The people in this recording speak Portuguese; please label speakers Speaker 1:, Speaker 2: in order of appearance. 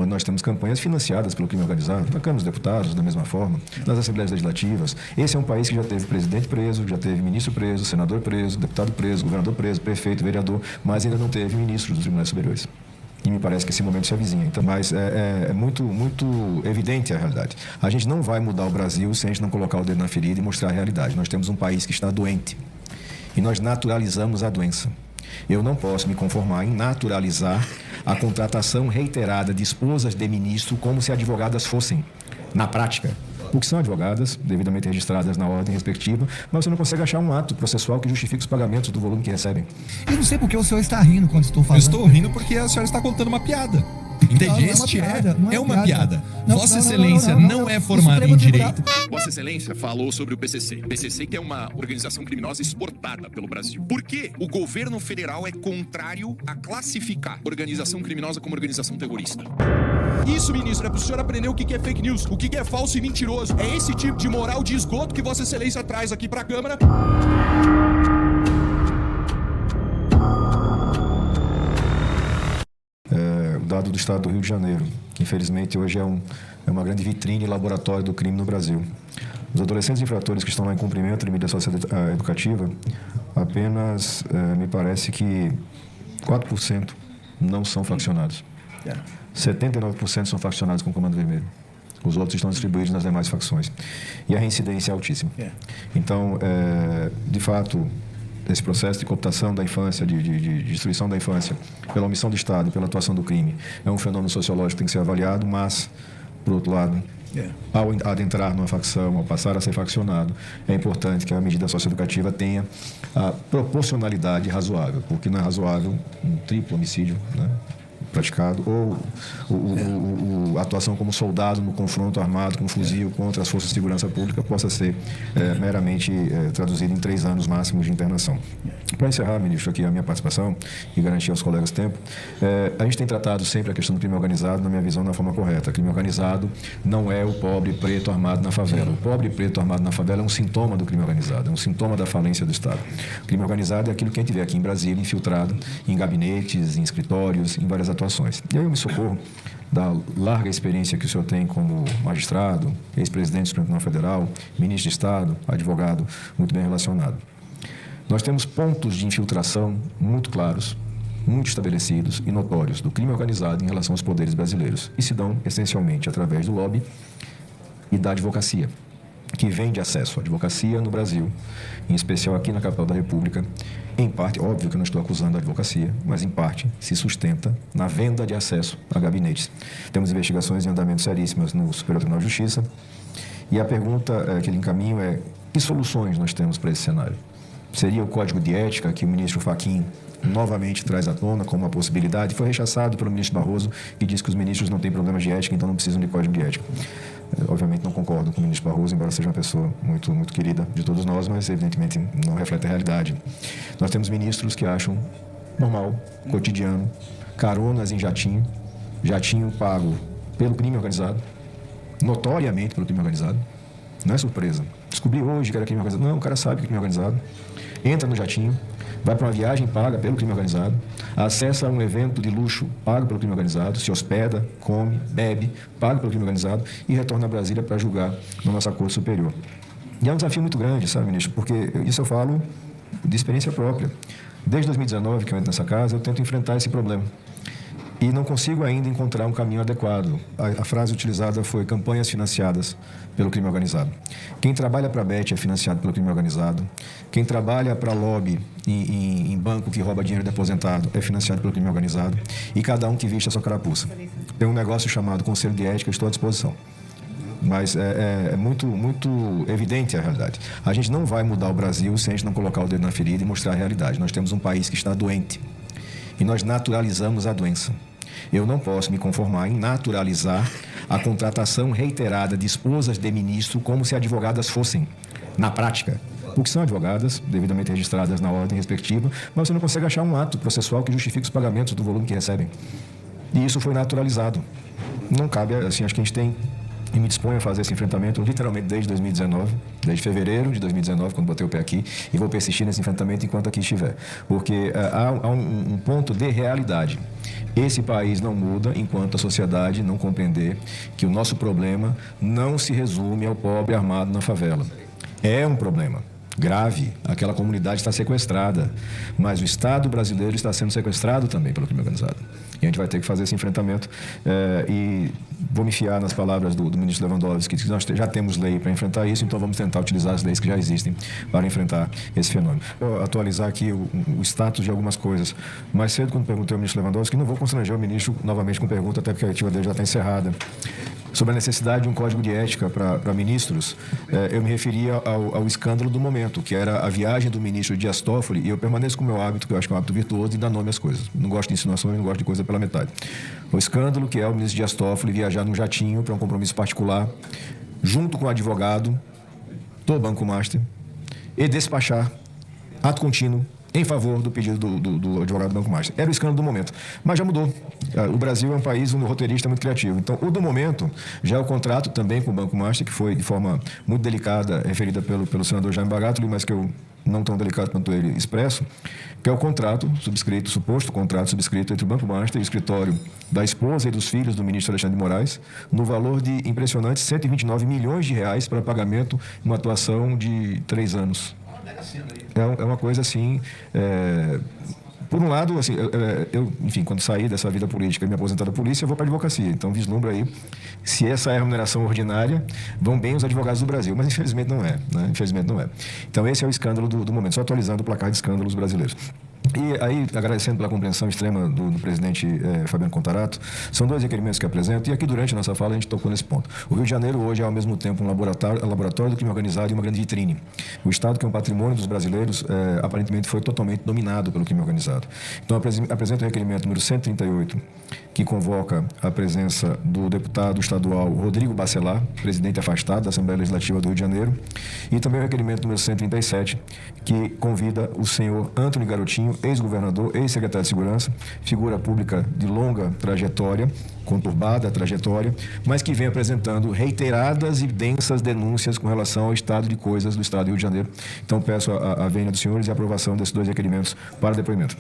Speaker 1: onde nós temos campanhas financiadas pelo crime organizado, na Câmara dos Deputados, da mesma forma, nas Assembleias Legislativas. Esse é um país que já teve presidente preso, já teve ministro preso, senador preso, deputado preso, governador preso, prefeito, vereador, mas ainda não teve ministro dos tribunais superiores. E me parece que esse momento se avizinha. Então, mas é muito evidente a realidade. A gente não vai mudar o Brasil se a gente não colocar o dedo na ferida e mostrar a realidade. Nós temos um país que está doente e nós naturalizamos a doença. Eu não posso me conformar em naturalizar a contratação reiterada de esposas de ministro como se advogadas fossem, na prática. Porque são advogadas, devidamente registradas na ordem respectiva, mas você não consegue achar um ato processual que justifique os pagamentos do volume que recebem.
Speaker 2: Eu não sei porque o senhor está rindo quando estou falando.
Speaker 3: Eu estou rindo porque a senhora está contando uma piada. Entende? Este é uma piada. Vossa Excelência não é formada em direito.
Speaker 4: Vossa Excelência falou sobre o PCC. O PCC que é uma organização criminosa exportada pelo Brasil. Por que o governo federal é contrário a classificar organização criminosa como organização terrorista? Isso, ministro, é pro senhor aprender o que é fake news, o que é falso e mentiroso. É esse tipo de moral de esgoto que Vossa Excelência traz aqui pra Câmara.
Speaker 1: O dado do Estado do Rio de Janeiro, que infelizmente hoje é uma grande vitrine e laboratório do crime no Brasil. Os adolescentes infratores que estão lá em cumprimento de medida socioeducativa, apenas, me parece que 4% não são faccionados. 79% são faccionados com comando vermelho. Os outros estão distribuídos nas demais facções. E a reincidência é altíssima. Então, de fato, esse processo de cooptação da infância, de destruição da infância, pela omissão do Estado, pela atuação do crime, é um fenômeno sociológico que tem que ser avaliado, mas, por outro lado, ao adentrar numa facção, ao passar a ser faccionado, é importante que a medida socioeducativa tenha a proporcionalidade razoável, porque não é razoável um triplo homicídio, né, praticado, ou a atuação como soldado no confronto armado com um fuzil contra as forças de segurança pública possa ser meramente traduzida em 3 anos máximos de internação. Para encerrar, ministro, aqui a minha participação e garantir aos colegas tempo, a gente tem tratado sempre a questão do crime organizado, na minha visão, da forma correta. O crime organizado não é o pobre preto armado na favela. O pobre preto armado na favela é um sintoma do crime organizado, é um sintoma da falência do Estado. O crime organizado é aquilo que a gente vê aqui em Brasília, infiltrado em gabinetes, em escritórios, em várias atuações. E aí eu me socorro da larga experiência que o senhor tem como magistrado, ex-presidente do Supremo Tribunal Federal, ministro de Estado, advogado muito bem relacionado. Nós temos pontos de infiltração muito claros, muito estabelecidos e notórios do crime organizado em relação aos poderes brasileiros e se dão essencialmente através do lobby e da advocacia, que vende acesso à advocacia no Brasil, em especial aqui na capital da República. Em parte, óbvio que eu não estou acusando a advocacia, mas em parte se sustenta na venda de acesso a gabinetes. Temos investigações em andamento seríssimas no Superior Tribunal de Justiça e a pergunta que ele encaminha é: que soluções nós temos para esse cenário? Seria o Código de Ética que o ministro Fachin novamente traz à tona como uma possibilidade? Foi rechaçado pelo ministro Barroso, que diz que os ministros não têm problemas de ética, então não precisam de Código de Ética. Obviamente não concordo com o ministro Barroso, embora seja uma pessoa muito querida de todos nós, mas evidentemente não reflete a realidade. Nós temos ministros que acham normal, cotidiano, caronas em jatinho pago pelo crime organizado, notoriamente pelo crime organizado. Não é surpresa. Descobri hoje que era crime organizado. Não, o cara sabe que é crime organizado. Entra no jatinho, vai para uma viagem paga pelo crime organizado, acessa um evento de luxo pago pelo crime organizado, se hospeda, come, bebe, pago pelo crime organizado e retorna a Brasília para julgar na nossa Corte Superior. E é um desafio muito grande, sabe, ministro? Porque isso eu falo de experiência própria. Desde 2019 que eu entro nessa casa, eu tento enfrentar esse problema. E não consigo ainda encontrar um caminho adequado. A frase utilizada foi campanhas financiadas pelo crime organizado. Quem trabalha para a BET é financiado pelo crime organizado. Quem trabalha para lobby em banco que rouba dinheiro de aposentado é financiado pelo crime organizado. E cada um que viste a sua carapuça. Tem um negócio chamado Conselho de Ética, eu estou à disposição. Mas é muito evidente a realidade. A gente não vai mudar o Brasil se a gente não colocar o dedo na ferida e mostrar a realidade. Nós temos um país que está doente. E nós naturalizamos a doença. Eu não posso me conformar em naturalizar a contratação reiterada de esposas de ministro como se advogadas fossem, na prática. Porque são advogadas, devidamente registradas na ordem respectiva, mas você não consegue achar um ato processual que justifique os pagamentos do volume que recebem. E isso foi naturalizado. Não cabe, assim, acho que a gente tem e me disponho a fazer esse enfrentamento literalmente desde 2019, desde fevereiro de 2019, quando botei o pé aqui, e vou persistir nesse enfrentamento enquanto aqui estiver. Porque há um ponto de realidade. Esse país não muda enquanto a sociedade não compreender que o nosso problema não se resume ao pobre armado na favela. É um problema grave, aquela comunidade está sequestrada, mas o Estado brasileiro está sendo sequestrado também pelo crime organizado. E a gente vai ter que fazer esse enfrentamento e vou me fiar nas palavras do ministro Lewandowski, que nós já temos lei para enfrentar isso, então vamos tentar utilizar as leis que já existem para enfrentar esse fenômeno. Vou atualizar aqui o status de algumas coisas. Mais cedo, quando perguntei ao ministro Lewandowski, não vou constranger o ministro novamente com pergunta, até porque a ativa dele já está encerrada, sobre a necessidade de um código de ética para ministros, eu me referia ao escândalo do momento, que era a viagem do ministro Dias Toffoli, e eu permaneço com o meu hábito, que eu acho que é um hábito virtuoso, de dar nome às coisas. Não gosto de insinuações, não gosto de coisa pela metade. O escândalo que é o ministro Dias Toffoli viajar num jatinho para um compromisso particular, junto com o advogado do Banco Master, e despachar ato contínuo em favor do pedido do advogado do Banco Master. Era o escândalo do momento. Mas já mudou. O Brasil é um país onde o roteirista é muito criativo. Então, o do momento já é o contrato também com o Banco Master, que foi de forma muito delicada, referida pelo senador Jaime Bagatoli, mas que eu não tão delicado quanto ele expresso, que é o contrato subscrito, suposto contrato subscrito entre o Banco Master e o escritório da esposa e dos filhos do ministro Alexandre de Moraes, no valor de impressionantes 129 milhões de reais para pagamento em uma atuação de 3 anos. É uma coisa assim... Por um lado, assim, eu, enfim, quando saí dessa vida política e me aposentar da polícia, eu vou para a advocacia. Então, vislumbra aí, se essa é a remuneração ordinária, vão bem os advogados do Brasil. Mas, infelizmente, não é. Né? Infelizmente, não é. Então, esse é o escândalo do momento. Só atualizando o placar de escândalos brasileiros. E aí, agradecendo pela compreensão extrema do presidente Fabiano Contarato, são 2 requerimentos que apresento, e aqui durante a nossa fala a gente tocou nesse ponto. O Rio de Janeiro hoje é ao mesmo tempo um laboratório do crime organizado e uma grande vitrine. O Estado, que é um patrimônio dos brasileiros, aparentemente foi totalmente dominado pelo crime organizado. Então, apresento o requerimento número 138, que convoca a presença do deputado estadual Rodrigo Bacelar, presidente afastado da Assembleia Legislativa do Rio de Janeiro, e também o requerimento número 137, que convida o senhor Antony Garotinho, ex-governador, ex-secretário de Segurança, figura pública de longa trajetória, conturbada trajetória, mas que vem apresentando reiteradas e densas denúncias com relação ao estado de coisas do Estado do Rio de Janeiro. Então, peço a vênia dos senhores e a aprovação desses 2 requerimentos para depoimento.